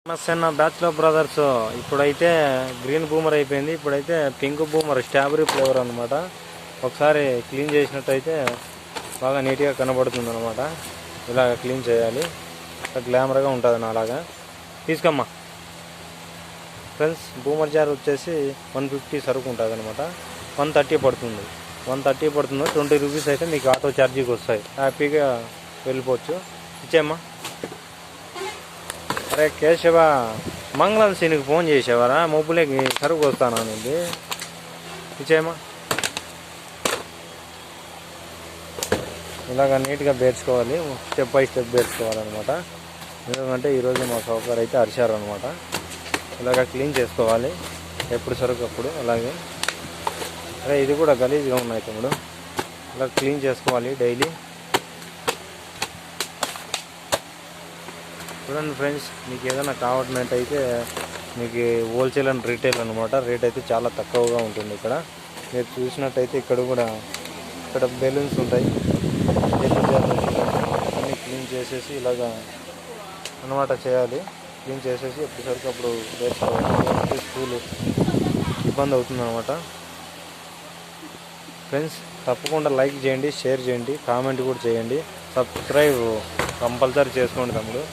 నమస్తే అన్న bachelor brothers. ఇప్పుడైతే గ్రీన్ బూమర్ అయిపోయింది, ఇప్పుడైతే పింక్ బూమర్ స్ట్రాబెరీ ఫ్లేవర్ అనమాట. ఒకసారి క్లీన్ చేసినట్టయితే బాగా నీట్గా కనబడుతుంది అనమాట. ఇలా క్లీన్ చేయాలి, గ్లామర్గా ఉంటుంది నా అలాగా. తీసుకోమ్మా ఫ్రెండ్స్. బూమర్ జార్ వచ్చేసి 150 సరుకు ఉంటుంది అనమాట. 130 పడుతుంది. 130 పడుతుంది. 20 రూపీస్ అయితే మీకు ఆటో ఛార్జీకి వస్తాయి. హ్యాపీగా వెళ్ళిపోవచ్చు. ఇచ్చేమ్మా. అరే కేశవ, మంగళం సీనికి ఫోన్ చేసేవారా? మొబ్బులేకి సరుకు వస్తాను అనేది. ఇచ్చేయమ్మా. ఇలాగ నీట్గా పేర్చుకోవాలి, స్టెప్ బై స్టెప్ పేర్చుకోవాలన్నమాట. ఎందుకంటే ఈరోజు మా సౌకర్యం అయితే అరిచారు అనమాట. ఇలాగ క్లీన్ చేసుకోవాలి ఎప్పుడు సరుకు అప్పుడు. అలాగే అరే ఇది కూడా గలీజ్గా ఉన్నాయి తమ్ముడు. ఇలా క్లీన్ చేసుకోవాలి డైలీ. చూడండి ఫ్రెండ్స్, మీకు ఏదైనా కావాలంటే మీకు హోల్సేల్ అండ్ రీటైల్ అనమాట. రేట్ అయితే చాలా తక్కువగా ఉంటుంది ఇక్కడ. మీరు చూసినట్టయితే ఇక్కడ బెలూన్స్ ఉంటాయి. అన్నీ క్లీన్ చేసేసి ఇలాగా అనమాట చేయాలి. క్లీన్ చేసేసి ఎప్పటిసరికి అప్పుడు వేసుకోవాలి. స్కూల్ ఇబ్బంది అవుతుంది అనమాట. ఫ్రెండ్స్ తప్పకుండా లైక్ చేయండి, షేర్ చేయండి, కామెంట్ కూడా చేయండి. సబ్స్క్రైబ్ కంపల్సరీ చేసుకోండి తమ్ముడు.